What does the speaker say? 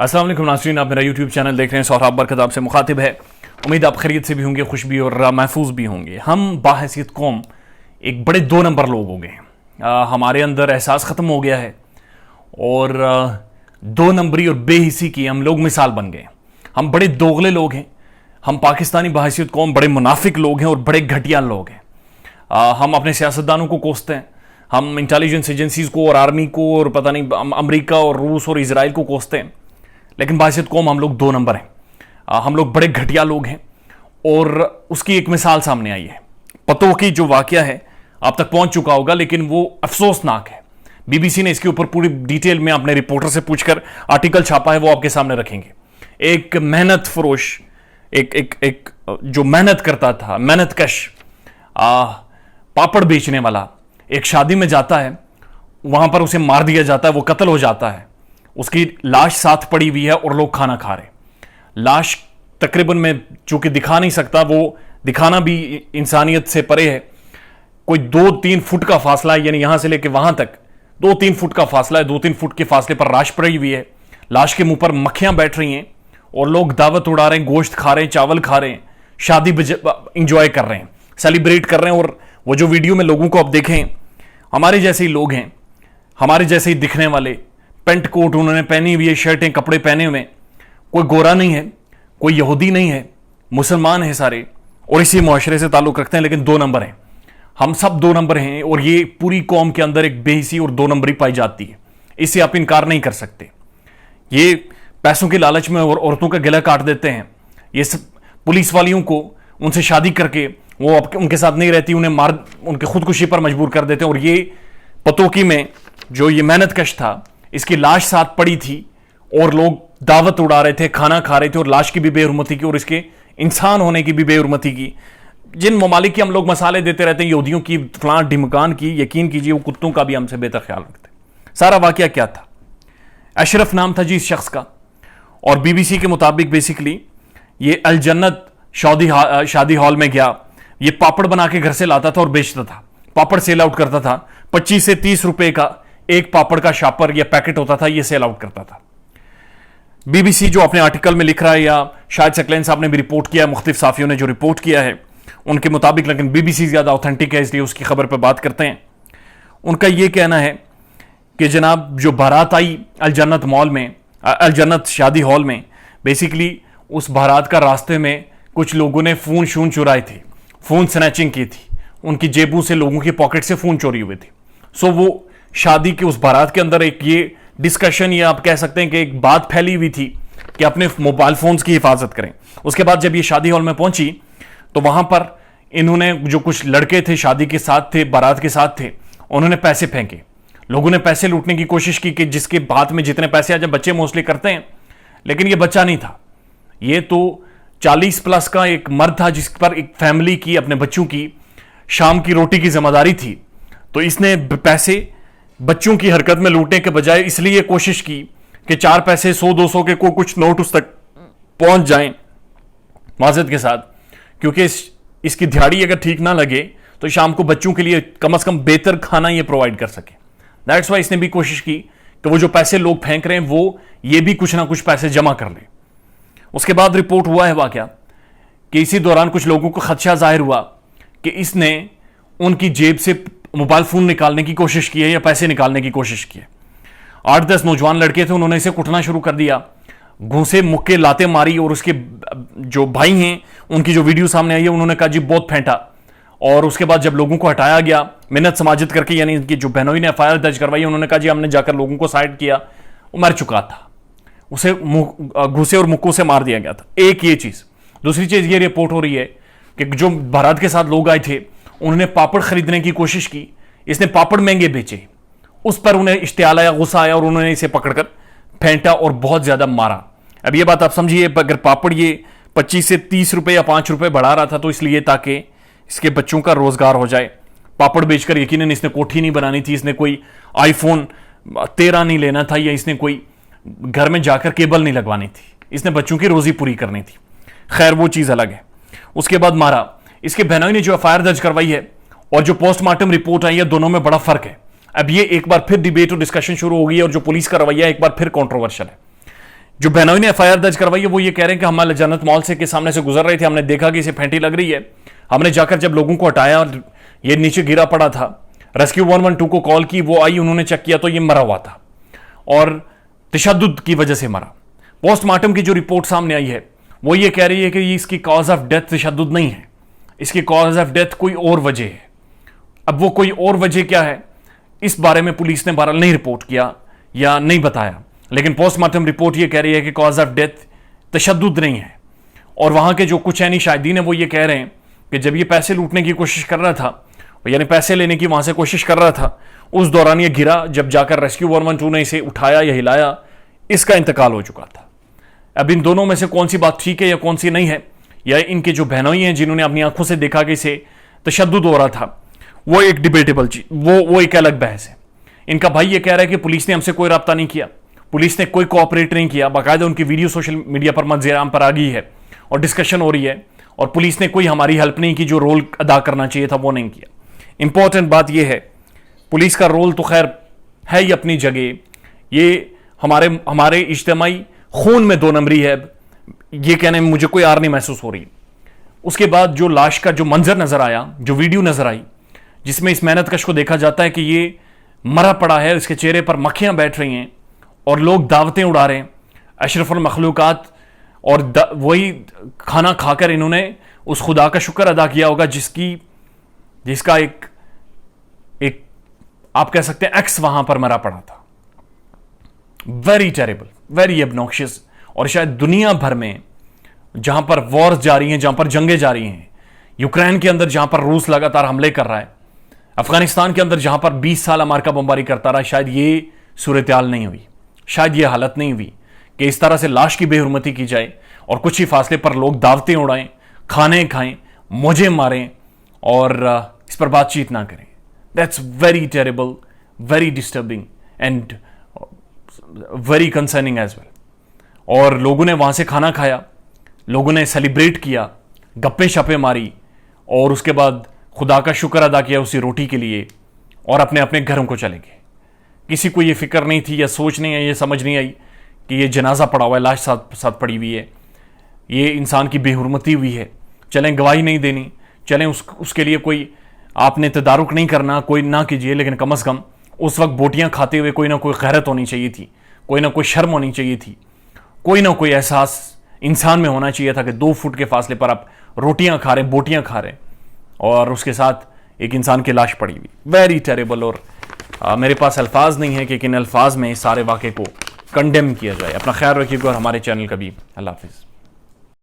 अस्सलाम वालेकुम नाज़रीन, आप मेरा यूट्यूब चैनल देख रहे हैं। सौरभ बरकत आपसे मुखातिब है। उम्मीद आप खैरियत से भी होंगे, खुश भी और महफूज भी होंगे। हम बाहैसियत कौम एक बड़े 2 नंबर लोग हो गए हैं। हमारे अंदर एहसास ख़त्म हो गया है और 2 नंबरी और बेहिसी की हम लोग मिसाल बन गए। हम बड़े दोगले लोग हैं। हम पाकिस्तानी बाहैसियत कौम बड़े मुनाफिक लोग हैं और बड़े घटिया लोग हैं। हम अपने सियासतदानों को कोसते हैं, हम इंटेलिजेंस एजेंसीज को और आर्मी को और पता नहीं अमेरिका और रूस और इजराइल को कोसते हैं, लेकिन बाहैसियत कौम हम लोग 2 नंबर हैं। हम लोग बड़े घटिया लोग हैं और उसकी एक मिसाल सामने आई है। पतों की जो वाकया है आप तक पहुंच चुका होगा, लेकिन वो अफसोसनाक है। बीबीसी ने इसके ऊपर पूरी डिटेल में अपने रिपोर्टर से पूछकर आर्टिकल छापा है, वो आपके सामने रखेंगे। एक मेहनत फरोश, एक जो मेहनत करता था, मेहनत कश पापड़ बेचने वाला, एक शादी में जाता है, वहां पर उसे मार दिया जाता है, वो कत्ल हो जाता है। उसकी लाश साथ पड़ी हुई है और लोग खाना खा रहे। लाश तकरीबन में चूंकि दिखा नहीं सकता, वो दिखाना भी इंसानियत से परे है। कोई 2-3 फुट का फासला है, यानी यहां से लेकर वहां तक 2-3 फुट का फासला है। 2-3 फुट के फासले पर लाश पड़ी हुई है। लाश के मुंह पर मक्खियां बैठ रही हैं और लोग दावत उड़ा रहे हैं, गोश्त खा रहे हैं, चावल खा रहे हैं, शादी इंजॉय कर रहे हैं, सेलिब्रेट कर रहे हैं। और वो जो वीडियो में लोगों को आप देखें, हमारे जैसे ही लोग हैं, हमारे जैसे ही दिखने वाले, पेंट कोट उन्होंने पहनी हुई है, शर्टें कपड़े पहने हुए। कोई गोरा नहीं है, कोई यहूदी नहीं है, मुसलमान है सारे और इसी मुआशरे से ताल्लुक रखते हैं, लेकिन 2 नंबर हैं। हम सब 2 नंबर हैं और ये पूरी कौम के अंदर एक बेहिसी और 2 नंबरी पाई जाती है। इससे आप इनकार नहीं कर सकते। ये पैसों के लालच में और औरतों का गला काट देते हैं। ये सब पुलिस वालियों को उनसे शादी करके वो उनके साथ नहीं रहती, उन्हें मार उनके खुदकुशी पर मजबूर कर देते हैं। और ये पतोकी में जो ये मेहनत कश था, इसकी लाश साथ पड़ी थी और लोग दावत उड़ा रहे थे, खाना खा रहे थे और लाश की भी बेहुरमती की और इसके इंसान होने की भी बेहुरमती की। जिन ममालिक की हम लोग मसाले देते रहते हैं, यहूदियों की, फलां ढिमकान की, यकीन कीजिए वो कुत्तों का भी हमसे बेहतर ख्याल रखते हैं। सारा वाकया क्या था? अशरफ नाम था जी इस शख्स का, और बीबीसी के मुताबिक बेसिकली ये अल जन्नत शादी हॉल में गया। ये पापड़ बना के घर से लाता था और बेचता था। पापड़ सेल आउट करता था। 25 से 30 रुपए का एक पापड़ का शापर या पैकेट होता था, ये सेल आउट करता था। बीबीसी जो अपने आर्टिकल में लिख रहा है, या शायद सकलैन साहब ने भी रिपोर्ट किया, मुख्तलिफ साफियों ने जो रिपोर्ट किया है उनके मुताबिक, लेकिन बीबीसी ज्यादा ऑथेंटिक है इसलिए उसकी खबर पर बात करते हैं। उनका यह कहना है कि जनाब जो बारात आई अल जन्नत मॉल में, अल जन्नत शादी हॉल में, बेसिकली उस बारात का रास्ते में कुछ लोगों ने फोन शून चुराए थे, फोन स्नैचिंग की थी। उनकी जेबों से, लोगों की पॉकेट से फोन चोरी हुए थे। सो वो शादी के उस बारात के अंदर एक ये डिस्कशन, या आप कह सकते हैं कि एक बात फैली हुई थी कि अपने मोबाइल फोन्स की हिफाजत करें। उसके बाद जब ये शादी हॉल में पहुंची तो वहां पर इन्होंने, जो कुछ लड़के थे शादी के साथ थे, बारात के साथ थे, उन्होंने पैसे फेंके। लोगों ने पैसे लूटने की कोशिश की कि जिसके हाथ में जितने पैसे आ जाए, बच्चे मोस्टली करते हैं, लेकिन ये बच्चा नहीं था। ये तो 40 प्लस का एक मर्द था जिस पर एक फैमिली की, अपने बच्चों की शाम की रोटी की जिम्मेदारी थी। तो इसने पैसे बच्चों की हरकत में लूटने के बजाय इसलिए कोशिश की कि 4 पैसे 100-200 के कुछ नोट उस तक पहुंच जाएं माजरत के साथ, क्योंकि इसकी दिहाड़ी अगर ठीक ना लगे तो शाम को बच्चों के लिए कम से कम बेहतर खाना ये प्रोवाइड कर सके। दैट्स वाई इसने भी कोशिश की कि वो जो पैसे लोग फेंक रहे हैं वो ये भी कुछ ना कुछ पैसे जमा कर ले। उसके बाद रिपोर्ट हुआ है वाकया कि इसी दौरान कुछ लोगों को खदशा जाहिर हुआ कि इसने उनकी जेब से मोबाइल फोन निकालने की कोशिश की है या पैसे निकालने की कोशिश की है। 8-10 नौजवान लड़के थे, उन्होंने इसे कुटना शुरू कर दिया, घूंसे मुक्के लाते मारी। और उसके जो भाई हैं, उनकी जो वीडियो सामने आई है, उन्होंने कहा जी बहुत फेंटा। और उसके बाद जब लोगों को हटाया गया मिन्नत समाजत करके, यानी इनकी जो बहनोई ने एफआईआर दर्ज करवाई, उन्होंने कहा जी हमने जाकर लोगों को साइड किया, वो मर चुका था, उसे घूसे और मुक्कों से मार दिया गया था। एक ये चीज। दूसरी चीज ये रिपोर्ट हो रही है कि जो बारात के साथ लोग आए थे, उन्होंने पापड़ खरीदने की कोशिश की। इसने पापड़ महंगे बेचे, उस पर उन्हें इश्तियाल आया, गुस्सा आया और उन्होंने इसे पकड़कर फेंटा और बहुत ज्यादा मारा। अब ये बात आप समझिए, अगर पापड़ ये 25 से 30 रुपए या 5 रुपए बढ़ा रहा था तो इसलिए ताकि इसके बच्चों का रोजगार हो जाए। पापड़ बेचकर यकीनन इसने कोठी नहीं बनानी थी, इसने कोई आईफोन 13 नहीं लेना था, या इसने कोई घर में जाकर केबल नहीं लगवानी थी, इसने बच्चों की रोजी पूरी करनी थी। खैर वो चीज अलग है। उसके बाद मारा। इसके बहनोई ने जो एफआईआर दर्ज करवाई है और जो पोस्टमार्टम रिपोर्ट आई है, दोनों में बड़ा फर्क है। अब ये एक बार फिर डिबेट और डिस्कशन शुरू हो गई है और जो पुलिस का रवैया एक बार फिर कंट्रोवर्शियल है। जो बहनोई ने एफआईआर दर्ज करवाई है वो ये कह रहे हैं कि हमारे जन्नत मॉल से के सामने से गुजर रहे थे, हमने देखा कि इसे फेंटी लग रही है। हमने जाकर जब लोगों को हटाया और ये नीचे गिरा पड़ा था, रेस्क्यू 112 को कॉल की, वो आई, उन्होंने चेक किया तो ये मरा हुआ था और तशद्दुद की वजह से मरा। पोस्टमार्टम की जो रिपोर्ट सामने आई है वो ये कह रही है कि इसकी कॉज ऑफ डेथ तशद्दुद नहीं है, इसकी कॉज ऑफ डेथ कोई और वजह है। अब वो कोई और वजह क्या है इस बारे में पुलिस ने बहरहाल नहीं रिपोर्ट किया या नहीं बताया, लेकिन पोस्टमार्टम रिपोर्ट ये कह रही है कि कॉज ऑफ डेथ तशद्दुद नहीं है। और वहां के जो कुछ ऐनी शाहिदीन है वो ये कह रहे हैं कि जब ये पैसे लूटने की कोशिश कर रहा था, यानी पैसे लेने की वहां से कोशिश कर रहा था, उस दौरान ये गिरा। जब जाकर रेस्क्यू 112 ने इसे उठाया या हिलाया, इसका इंतकाल हो चुका था। अब इन दोनों में से कौन सी बात ठीक है या कौन सी नहीं है, या इनके जो बहनोई हैं जिन्होंने अपनी आंखों से देखा कि इसे तशद्दुद हो रहा था, वो एक डिबेटेबल चीज, वो एक अलग बहस है। इनका भाई ये कह रहा है कि पुलिस ने हमसे कोई रब्ता नहीं किया, पुलिस ने कोई कोऑपरेट नहीं किया। बाकायदा उनकी वीडियो सोशल मीडिया पर मंजर-ए-आम पर आ गई है और डिस्कशन हो रही है, और पुलिस ने कोई हमारी हेल्प नहीं की, जो रोल अदा करना चाहिए था वो नहीं किया। इंपॉर्टेंट बात यह है, पुलिस का रोल तो खैर है ही अपनी जगह, ये हमारे इज्तिमाई खून में 2 नंबरी है, ये कहने में मुझे कोई आर नहीं महसूस हो रही। उसके बाद जो लाश का जो मंजर नजर आया, जो वीडियो नजर आई, जिसमें इस मेहनतकश को देखा जाता है कि ये मरा पड़ा है, इसके चेहरे पर मक्खियां बैठ रही हैं और लोग दावतें उड़ा रहे हैं, अशरफुल मखलूकात, और वही खाना खाकर इन्होंने उस खुदा का शुक्र अदा किया होगा जिसका एक आप कह सकते हैं एक्स वहां पर मरा पड़ा था। Very terrible, very obnoxious. और शायद दुनिया भर में जहां पर वॉर्स जारी हैं, जहां पर जंगें जारी हैं, यूक्रेन के अंदर जहां पर रूस लगातार हमले कर रहा है, अफगानिस्तान के अंदर जहां पर 20 साल अमेरिका बमबारी करता रहा, शायद ये सूरत-ए-हाल नहीं हुई, शायद ये हालत नहीं हुई कि इस तरह से लाश की बेहुरमती की जाए और कुछ ही फासले पर लोग दावतें उड़ाएं, खाने खाएं, मौजें मारें और इस पर बातचीत ना करें। That's very terrible, very disturbing and very concerning as well. और लोगों ने वहां से खाना खाया, लोगों ने सेलिब्रेट किया, गप्पे शप्पे मारी और उसके बाद खुदा का शुक्र अदा किया उसी रोटी के लिए, और अपने अपने घरों को चले गए। किसी को ये फिक्र नहीं थी या सोच नहीं आई, ये समझ नहीं आई कि ये जनाजा पड़ा हुआ है, लाश साथ साथ पड़ी हुई है, ये इंसान की बेहुरमती हुई है, चलें गवाही नहीं देनी, चलें उसके लिए कोई आपने तदारुक नहीं करना, कोई ना कीजिए, लेकिन कम अज़ कम उस वक्त बोटियां खाते हुए कोई ना कोई गैरत होनी चाहिए थी, कोई ना कोई शर्म होनी चाहिए थी, कोई ना कोई एहसास इंसान में होना चाहिए था कि 2 फुट के फासले पर आप रोटियां खा रहे, बोटियां खा रहे, और उसके साथ एक इंसान की लाश पड़ी हुई। Very terrible. और मेरे पास अल्फाज नहीं है कि किन अल्फाज में इस सारे वाक़े को कंडेम किया जाए। अपना ख्याल रखिएगा और हमारे चैनल का भी। अल्लाह हाफिज़।